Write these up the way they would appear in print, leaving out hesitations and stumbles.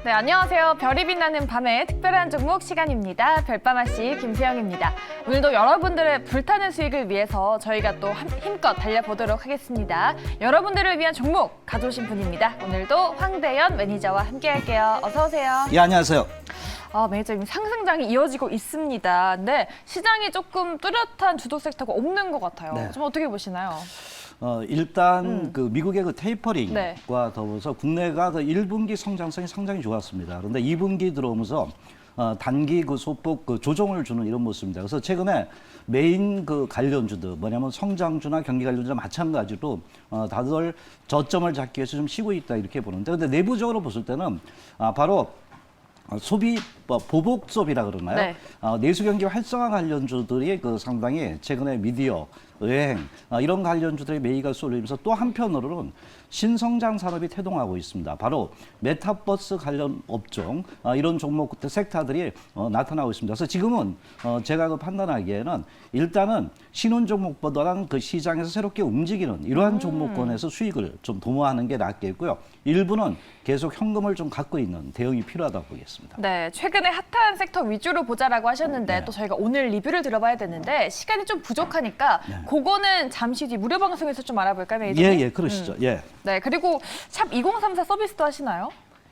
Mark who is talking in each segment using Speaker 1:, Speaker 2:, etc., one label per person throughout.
Speaker 1: 네, 안녕하세요. 별이 빛나는 밤의 특별한 종목 시간입니다. 별밤아씨 김수영입니다. 오늘도 여러분들의 불타는 수익을 위해서 저희가 또 힘껏 달려보도록 하겠습니다. 여러분들을 위한 종목 가져오신 분입니다. 오늘도 황대현 매니저와 함께할게요. 어서 오세요.
Speaker 2: 예, 안녕하세요.
Speaker 1: 매니저님, 상승장이 이어지고 있습니다. 근데 시장이 조금 뚜렷한 주도 섹터가 없는 것 같아요.
Speaker 2: 네.
Speaker 1: 좀 어떻게 보시나요?
Speaker 2: 일단 그 미국의 그 테이퍼링과
Speaker 1: 네.
Speaker 2: 더불어서 국내가 그 1분기 성장성이 상당히 좋았습니다. 그런데 2분기 들어오면서 단기 그 소폭 그 조정을 주는 이런 모습입니다. 그래서 최근에 메인 그 관련주들 뭐냐면 성장주나 경기 관련주나 마찬가지로 다들 저점을 잡기 위해서 좀 쉬고 있다 이렇게 보는데, 근데 내부적으로 봤을 때는 바로 소비 보복 소비라 그러나요?
Speaker 1: 네.
Speaker 2: 내수 경기 활성화 관련주들이 그 상당히 최근에 미디어, 여행 이런 관련주들의 매기가 쏠리면서 또 한편으로는 신성장 산업이 태동하고 있습니다. 바로 메타버스 관련 업종 이런 종목 섹터들이 나타나고 있습니다. 그래서 지금은 제가 그 판단하기에는 일단은 신혼 종목보다는 그 시장에서 새롭게 움직이는 이러한 종목권에서 수익을 좀 도모하는 게 낫겠고요. 일부는 계속 현금을 좀 갖고 있는 대응이 필요하다고 보겠습니다.
Speaker 1: 네, 최근에 핫한 섹터 위주로 보자라고 하셨는데
Speaker 2: 네.
Speaker 1: 또 저희가 오늘 리뷰를 들어봐야 되는데 시간이 좀 부족하니까 그거는 잠시 뒤 무료 방송에서 좀 알아볼까요, 매니저님?
Speaker 2: 예, 그러시죠. 예.
Speaker 1: 네, 그리고 샵 2034 서비스도 하시나요?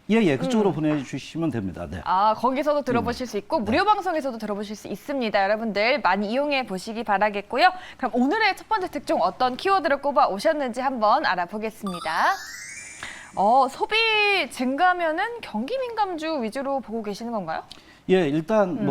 Speaker 2: 예, 그쪽으로 보내주시면 됩니다. 네.
Speaker 1: 거기서도 들어보실 수 있고 무료 방송에서도 들어보실 수 있습니다. 여러분들 많이 이용해 보시기 바라겠고요. 그럼 오늘의 첫 번째 특종 어떤 키워드를 꼽아 오셨는지 한번 알아보겠습니다. 소비 증가면은 경기 민감주 위주로 보고 계시는 건가요?
Speaker 2: 예, 일단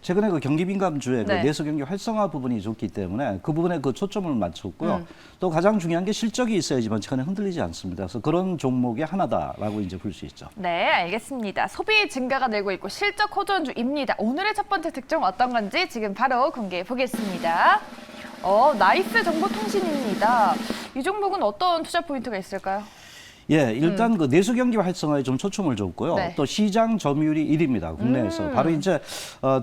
Speaker 2: 최근에 그 경기 민감주의 그
Speaker 1: 네.
Speaker 2: 내수 경기 활성화 부분이 좋기 때문에 그 부분에 그 초점을 맞췄고요. 또 가장 중요한 게 실적이 있어야지만 최근에 흔들리지 않습니다. 그래서 그런 종목의 하나다라고 이제 볼 수 있죠.
Speaker 1: 네, 알겠습니다. 소비 증가가 늘고 있고 실적 호전주입니다. 오늘의 첫 번째 특종 어떤 건지 지금 바로 공개해 보겠습니다. 나이스 정보통신입니다. 이 종목은 어떤 투자 포인트가 있을까요?
Speaker 2: 예, 일단 그 내수 경기 활성화에 좀 초점을 줬고요.
Speaker 1: 네.
Speaker 2: 또 시장 점유율이 1위입니다. 국내에서. 바로 이제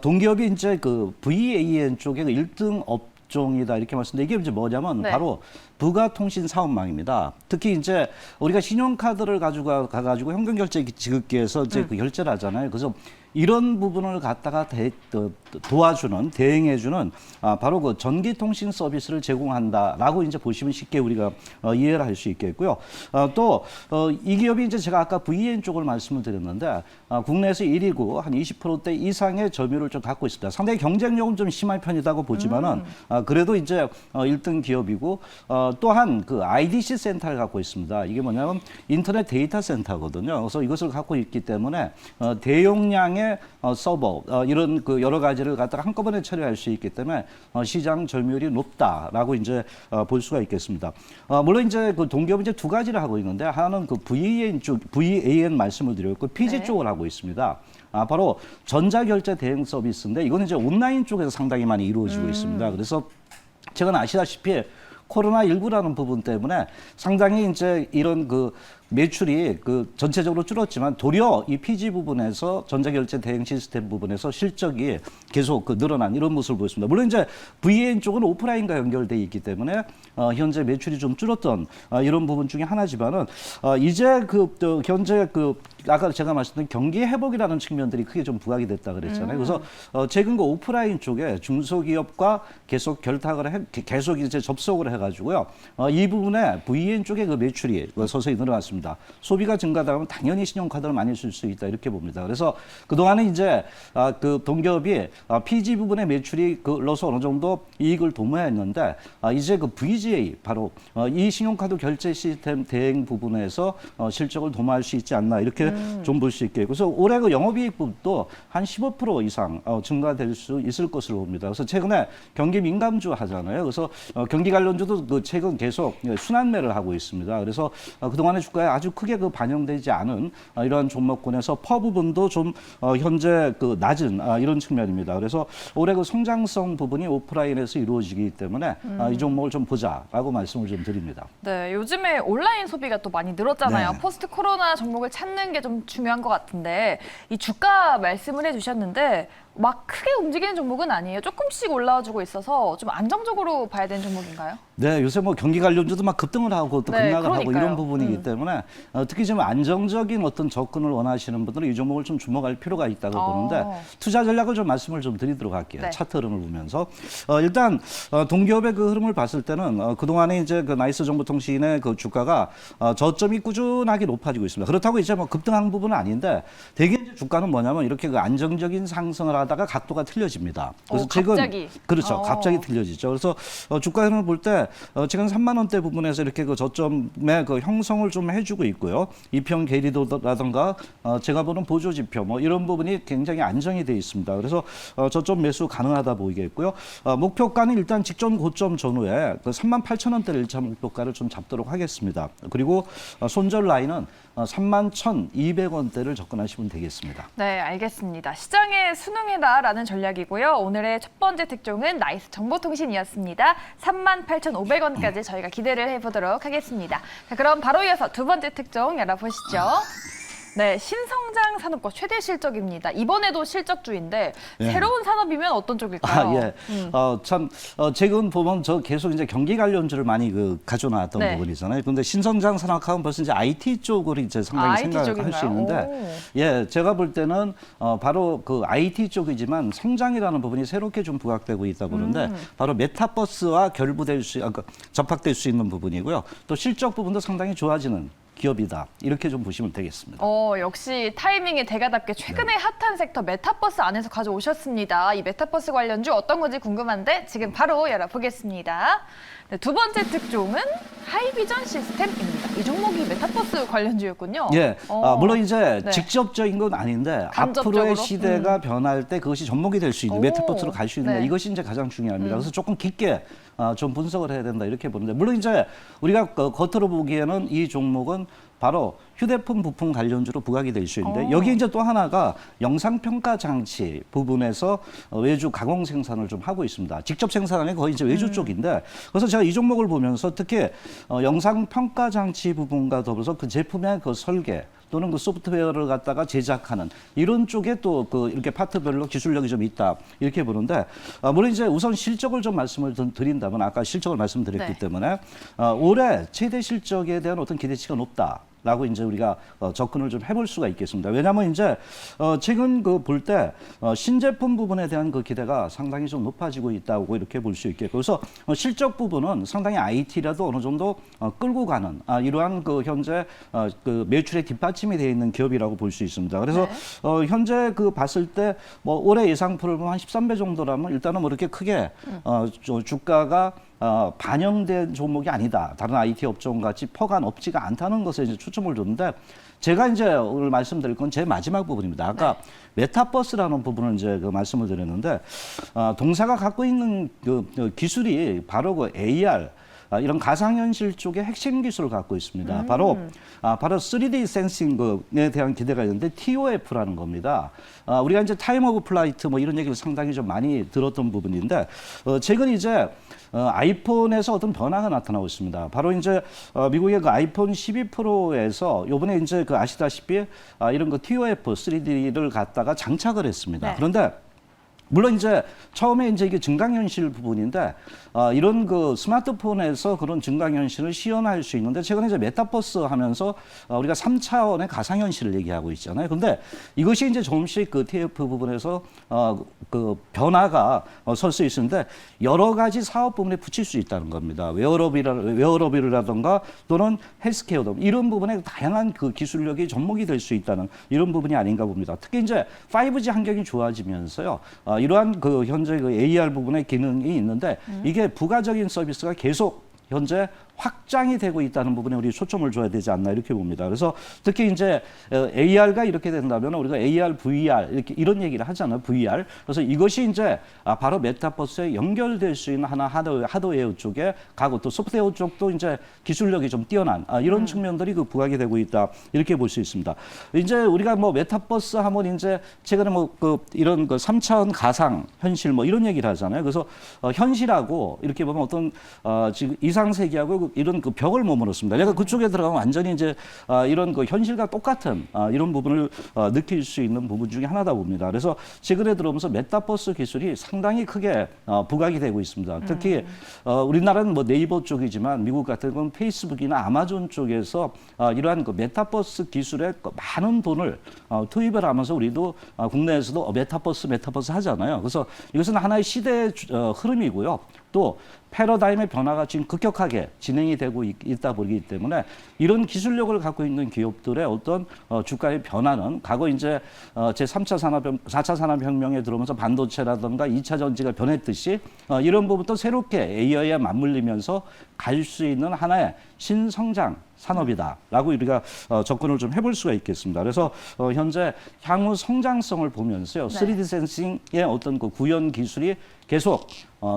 Speaker 2: 동기업이 이제 그 VAN 쪽에 그 1등 업종이다 이렇게 말씀드는데, 이게 이제 뭐냐면
Speaker 1: 네.
Speaker 2: 바로 부가통신 사업망입니다. 특히 이제 우리가 신용카드를 가가지고 현금 결제 지급기에서 이제 그 결제를 하잖아요. 그래서 이런 부분을 갖다가 도와주는, 대행해주는 바로 그 전기통신 서비스를 제공한다라고 이제 보시면 쉽게 우리가 이해를 할 수 있겠고요. 또 이 기업이 이제 제가 아까 VN 쪽을 말씀을 드렸는데 국내에서 1위고 한 20%대 이상의 점유율을 좀 갖고 있습니다. 상당히 경쟁력은 좀 심한 편이라고 보지만은 그래도 이제 1등 기업이고 또한 그 IDC 센터를 갖고 있습니다. 이게 뭐냐면 인터넷 데이터 센터거든요. 그래서 이것을 갖고 있기 때문에 대용량의 서버 이런 그 여러 가지를 갖다가 한꺼번에 처리할 수 있기 때문에 시장 점유율이 높다라고 이제 볼 수가 있겠습니다. 물론 이제 그 동기업은 이제 두 가지를 하고 있는데, 하나는 그 VAN 말씀을 드렸고 PG
Speaker 1: 네.
Speaker 2: 쪽을 하고 있습니다. 바로 전자결제 대행 서비스인데 이거는 이제 온라인 쪽에서 상당히 많이 이루어지고 있습니다. 그래서 최근 아시다시피 코로나19라는 부분 때문에 상당히 이제 이런 그 매출이 그 전체적으로 줄었지만 도리어 이 PG 부분에서 전자결제 대행 시스템 부분에서 실적이 계속 그 늘어난 이런 모습을 보였습니다. 물론 이제 VN 쪽은 오프라인과 연결돼 있기 때문에 현재 매출이 좀 줄었던 이런 부분 중에 하나지만은 이제 또 현재 그 아까 제가 말씀드린 경기 회복이라는 측면들이 크게 좀 부각이 됐다 그랬잖아요. 그래서 최근 그 오프라인 쪽에 중소기업과 계속 계속 이제 접속을 해가지고요. 이 부분에 VN 쪽의 그 매출이 서서히 늘어났습니다. 소비가 증가하면 당연히 신용카드를 많이 쓸 수 있다 이렇게 봅니다. 그래서 그동안은 이제 그 동기업이 PG 부분의 매출이 그로서 어느 정도 이익을 도모했는데 이제 그 VGA 바로 이 신용카드 결제 시스템 대행 부분에서 실적을 도모할 수 있지 않나 이렇게 좀 볼 수 있겠고, 그래서 올해 그 영업이익 부분도 한 15% 이상 증가될 수 있을 것으로 봅니다. 그래서 최근에 경기 민감주 하잖아요. 그래서 경기 관련주도 그 최근 계속 순환매를 하고 있습니다. 그래서 그동안의 주가에 아주 크게 그 반영되지 않은 이러한 종목군에서 퍼 부분도 좀 현재 그 낮은 이런 측면입니다. 그래서 올해 그 성장성 부분이 오프라인에서 이루어지기 때문에 이 종목을 좀 보자라고 말씀을 좀 드립니다.
Speaker 1: 네, 요즘에 온라인 소비가 또 많이 늘었잖아요.
Speaker 2: 네.
Speaker 1: 포스트 코로나 종목을 찾는 게 좀 중요한 것 같은데 이 주가 말씀을 해주셨는데 막 크게 움직이는 종목은 아니에요. 조금씩 올라와주고 있어서 좀 안정적으로 봐야 되는 종목인가요?
Speaker 2: 네, 요새 뭐 경기 관련주도 막 급등을 하고 또
Speaker 1: 네,
Speaker 2: 급락을 하고
Speaker 1: 그러니까요.
Speaker 2: 이런 부분이기 때문에 특히 좀 안정적인 어떤 접근을 원하시는 분들은 이 종목을 좀 주목할 필요가 있다고 보는데 투자 전략을 좀 말씀을 좀 드리도록 할게요.
Speaker 1: 네.
Speaker 2: 차트 흐름을 보면서 일단 동기업의 그 흐름을 봤을 때는 그동안에 이제 그 나이스 정보통신의 그 주가가 저점이 꾸준하게 높아지고 있습니다. 그렇다고 이제 뭐 급등한 부분은 아닌데 대개 이제 주가는 뭐냐면 이렇게 그 안정적인 상승을 하다가 각도가 틀려집니다. 그래서 지금
Speaker 1: 갑자기.
Speaker 2: 그렇죠. 갑자기 틀려지죠. 그래서 주가 흐름을 볼 때 지금 3만 원대 부분에서 이렇게 그 저점의 그 형성을 좀 해주고 있고요. 이평 괴리도라든가 제가 보는 보조 지표 뭐 이런 부분이 굉장히 안정이 돼 있습니다. 그래서 저점 매수 가능하다 보이겠고요. 목표가는 일단 직전 고점 전후에 그 3만 8천 원대를 1차 목표가를 좀 잡도록 하겠습니다. 그리고 손절 라인은 3만 1,200원대를 접근하시면 되겠습니다.
Speaker 1: 네, 알겠습니다. 시장에 순응해라라는 전략이고요. 오늘의 첫 번째 특종은 나이스 정보통신이었습니다. 38,500원까지 저희가 기대를 해보도록 하겠습니다. 자, 그럼 바로 이어서 두 번째 특종 열어보시죠. 네, 신성장 산업과 최대 실적입니다. 이번에도 실적주인데
Speaker 2: 예.
Speaker 1: 새로운 산업이면 어떤 쪽일까요?
Speaker 2: 예. 최근 보면 저 계속 이제 경기 관련주를 많이 가져나왔던
Speaker 1: 네.
Speaker 2: 부분이잖아요. 근데 신성장 산업하면 벌써 이제 IT 쪽으로 이제 상당히
Speaker 1: IT
Speaker 2: 생각을 할 수
Speaker 1: 쪽인가요?
Speaker 2: 있는데, 예, 제가 볼 때는 바로 그 IT 쪽이지만 성장이라는 부분이 새롭게 좀 부각되고 있다 보는데, 바로 메타버스와 결부될 접합될 수 있는 부분이고요. 또 실적 부분도 상당히 좋아지는 기업이다. 이렇게 좀 보시면 되겠습니다.
Speaker 1: 역시 타이밍에 대가답게 최근에 핫한 섹터 메타버스 안에서 가져오셨습니다. 이 메타버스 관련주 어떤 건지 궁금한데 지금 바로 열어보겠습니다. 네, 두 번째 특종은 하이비전 시스템입니다. 이 종목이 메타버스 관련주였군요.
Speaker 2: 예, 물론 이제
Speaker 1: 네.
Speaker 2: 직접적인 건 아닌데
Speaker 1: 간접적으로?
Speaker 2: 앞으로의 시대가 변할 때 그것이 접목이 될 수 있는
Speaker 1: 오,
Speaker 2: 메타버스로 갈 수 있는
Speaker 1: 네.
Speaker 2: 이것이 이제 가장 중요합니다. 그래서 조금 깊게 좀 분석을 해야 된다 이렇게 보는데 물론 이제 우리가 겉으로 보기에는 이 종목은 바로 휴대폰 부품 관련주로 부각이 될 수 있는데 여기 이제 또 하나가 영상 평가 장치 부분에서 외주 가공 생산을 좀 하고 있습니다. 직접 생산하는 거의 이제 외주 쪽인데 그래서 제가 이 종목을 보면서 특히 영상 평가 장치 부분과 더불어서 그 제품의 그 설계 또는 그 소프트웨어를 갖다가 제작하는 이런 쪽에 또 그 이렇게 파트별로 기술력이 좀 있다 이렇게 보는데 물론 이제 우선 실적을 좀 말씀을 드린다면 아까 실적을 말씀드렸기
Speaker 1: 네.
Speaker 2: 때문에 올해 최대 실적에 대한 어떤 기대치가 높다. 라고 이제 우리가 접근을 좀 해볼 수가 있겠습니다. 왜냐하면 이제 최근 그 볼 때 신제품 부분에 대한 그 기대가 상당히 좀 높아지고 있다고 이렇게 볼 수 있겠고, 그래서 실적 부분은 상당히 IT라도 어느 정도 끌고 가는 이러한 그 현재 그 매출의 뒷받침이 되어 있는 기업이라고 볼 수 있습니다. 그래서
Speaker 1: 네.
Speaker 2: 현재 그 봤을 때 뭐 올해 예상표를 보면 한 13배 정도라면 일단은 뭐 이렇게 크게 주가가 반영된 종목이 아니다. 다른 IT 업종 같이 퍼가 높지가 않다는 것에 이제 초점을 뒀는데 제가 이제 오늘 말씀드릴 건 제 마지막 부분입니다. 아까 메타버스라는 부분을 이제 그 말씀을 드렸는데 동사가 갖고 있는 그 기술이 바로 그 AR 이런 가상현실 쪽의 핵심 기술을 갖고 있습니다. 바로 3D 센싱에 대한 기대가 있는데 TOF라는 겁니다. 우리가 이제 타임 오브 플라이트 뭐 이런 얘기를 상당히 좀 많이 들었던 부분인데 최근 이제 아이폰에서 어떤 변화가 나타나고 있습니다. 바로 이제 미국의 그 아이폰 12 프로에서 요번에 이제 그 아시다시피 이런 그 TOF 3D를 갖다가 장착을 했습니다.
Speaker 1: 네.
Speaker 2: 그런데 물론 이제 처음에 이제 이게 증강현실 부분인데 이런 그 스마트폰에서 그런 증강현실을 시연할 수 있는데 최근에 이제 메타버스 하면서 우리가 3차원의 가상현실을 얘기하고 있잖아요. 근데 이것이 이제 조금씩 그 TF 부분에서 그 변화가 설 수 있는데 여러 가지 사업 부분에 붙일 수 있다는 겁니다. 웨어러블이라든가 또는 헬스케어 등 이런 부분에 다양한 그 기술력이 접목이 될 수 있다는 이런 부분이 아닌가 봅니다. 특히 이제 5G 환경이 좋아지면서요. 이러한 그 현재 그 AR 부분의 기능이 있는데 이게 부가적인 서비스가 계속 현재 확장이 되고 있다는 부분에 우리 초점을 줘야 되지 않나 이렇게 봅니다. 그래서 특히 이제 AR가 이렇게 된다면 우리가 AR, VR 이렇게 이런 얘기를 하잖아요. VR. 그래서 이것이 이제 바로 메타버스에 연결될 수 있는 하나 하드웨어 쪽에 가고 또 소프트웨어 쪽도 이제 기술력이 좀 뛰어난 이런 측면들이 그 부각이 되고 있다 이렇게 볼 수 있습니다. 이제 우리가 뭐 메타버스 하면 이제 최근에 뭐 그 이런 그 3차원 가상 현실 뭐 이런 얘기를 하잖아요. 그래서 현실하고 이렇게 보면 어떤 지금 이상 세계하고 결국 이런 그 벽을 머물렀습니다. 내가 그쪽에 들어가면 완전히 이제 이런 그 현실과 똑같은 이런 부분을 느낄 수 있는 부분 중에 하나다 봅니다. 그래서 최근에 들어오면서 메타버스 기술이 상당히 크게 부각이 되고 있습니다. 특히 우리나라는 뭐 네이버 쪽이지만 미국 같은 건 페이스북이나 아마존 쪽에서 이러한 그 메타버스 기술에 많은 돈을 투입을 하면서 우리도 국내에서도 메타버스 하잖아요. 그래서 이것은 하나의 시대의 흐름이고요. 또 패러다임의 변화가 지금 급격하게 진행이 되고 있다 보기 때문에 이런 기술력을 갖고 있는 기업들의 어떤 주가의 변화는 과거 이제 제3차 4차 산업혁명에 들어오면서 반도체라든가 2차 전지가 변했듯이 이런 부분도 새롭게 AI에 맞물리면서 갈 수 있는 하나의 신성장 산업이다라고 우리가 접근을 좀 해볼 수가 있겠습니다. 그래서 현재 향후 성장성을 보면서요, 3D 센싱의 어떤 그 구현 기술이 계속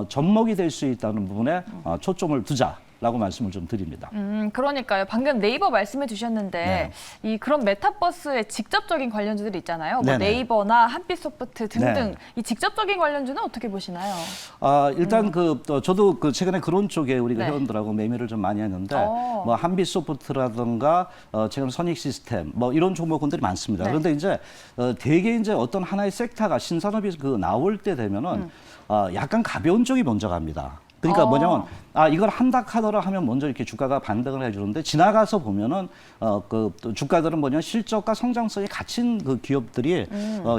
Speaker 2: 접목이 될 수 있다는 부분에 초점을 두자라고 말씀을 좀 드립니다.
Speaker 1: 그러니까요. 방금 네이버 말씀해 주셨는데 이 그런 메타버스의 직접적인 관련주들이 있잖아요. 뭐
Speaker 2: 네네.
Speaker 1: 네이버나 한빛소프트 등등
Speaker 2: 네.
Speaker 1: 이 직접적인 관련주는 어떻게 보시나요?
Speaker 2: 일단 저도 그 최근에 그런 쪽에 우리가
Speaker 1: 네.
Speaker 2: 회원들하고 매매를 좀 많이 했는데 뭐 한빛소프트라든가 지금 선익 시스템 뭐 이런 종목군들이 많습니다.
Speaker 1: 네.
Speaker 2: 그런데 이제 대개 이제 어떤 하나의 섹터가 신산업이 나올 때 되면은 약간 가벼운 쪽이 먼저 갑니다. 그러니까 뭐냐면 이걸 한다 하더라 하면 먼저 이렇게 주가가 반등을 해주는데 지나가서 보면은 또 주가들은 뭐냐 실적과 성장성이 갖춘 그 기업들이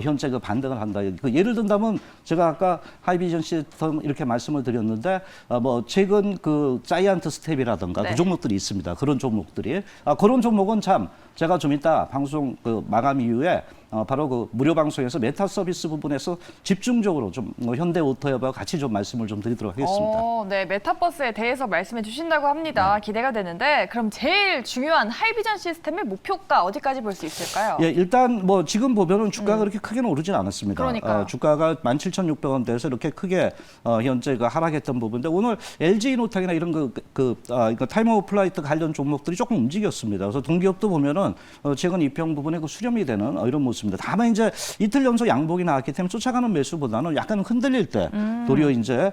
Speaker 2: 현재 그 반등을 한다. 그 예를 든다면 제가 아까 하이비전 시스템 이렇게 말씀을 드렸는데 뭐 최근 그 자이언트 스텝이라든가
Speaker 1: 네.
Speaker 2: 그 종목들이 있습니다. 그런 종목들이 그런 종목은 참 제가 좀 이따 방송 그 마감 이후에 바로 그 무료 방송에서 메타 서비스 부분에서 집중적으로 좀 현대오토협하고 같이 좀 말씀을 좀 드리도록 하겠습니다.
Speaker 1: 네, 메타버스에 대해서 말씀해 주신다고 합니다. 기대가 되는데 그럼 제일 중요한 하이비전 시스템의 목표가 어디까지 볼 수 있을까요?
Speaker 2: 예, 일단 뭐 지금 보면은 주가가 그렇게 크게는 오르진 않았습니다.
Speaker 1: 그러니까요.
Speaker 2: 주가가 17,600원대에서 이렇게 크게 현재 그 하락했던 부분인데 오늘 LG이노탕이나 이런 이거 타임 오브 플라이트 관련 종목들이 조금 움직였습니다. 그래서 동기업도 보면은 최근 이평 부분에 그 수렴이 되는 이런 모습입니다. 다만 이제 이틀 연속 양봉이 나왔기 때문에 쫓아가는 매수보다는 약간 흔들릴 때 도리어 이제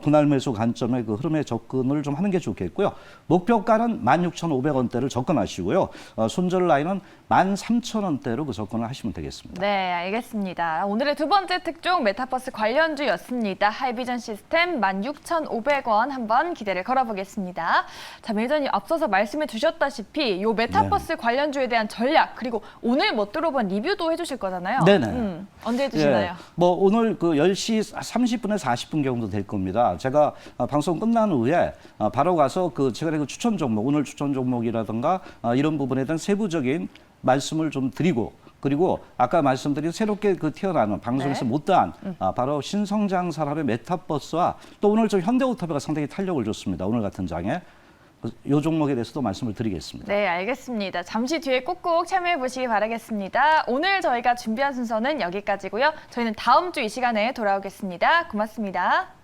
Speaker 2: 분할 매수 관점의 그 흐름에 접근을 좀 하는 게 좋겠고요. 목표가는 16,500원대를 접근하시고요. 손절 라인은 13,000원대로 그 접근을 하시면 되겠습니다.
Speaker 1: 네, 알겠습니다. 오늘의 두 번째 특종 메타버스 관련주였습니다. 하이비전 시스템 16,500원 한번 기대를 걸어보겠습니다. 자, 매니저님 앞서서 말씀해 주셨다시피 이 메타버스 관련주에 대한 전략 그리고 오늘 못 들어본 리뷰도 해주실 거잖아요.
Speaker 2: 네네.
Speaker 1: 언제 해주시나요?
Speaker 2: 예, 뭐 오늘 그 10시 30분에 40분 정도 될 겁니다. 제가 방송 끝난 후에 바로 가서 그 최근에 그 추천 종목, 오늘 추천 종목이라든가 이런 부분에 대한 세부적인 말씀을 좀 드리고 그리고 아까 말씀드린 새롭게 그 튀어나오는 방송에서 못다한 바로 신성장 산업의 메타버스와 또 오늘 좀 현대오토바이가 상당히 탄력을 줬습니다. 오늘 같은 장에. 이 종목에 대해서도 말씀을 드리겠습니다.
Speaker 1: 네, 알겠습니다. 잠시 뒤에 꼭꼭 참여해 보시기 바라겠습니다. 오늘 저희가 준비한 순서는 여기까지고요. 저희는 다음 주 이 시간에 돌아오겠습니다. 고맙습니다.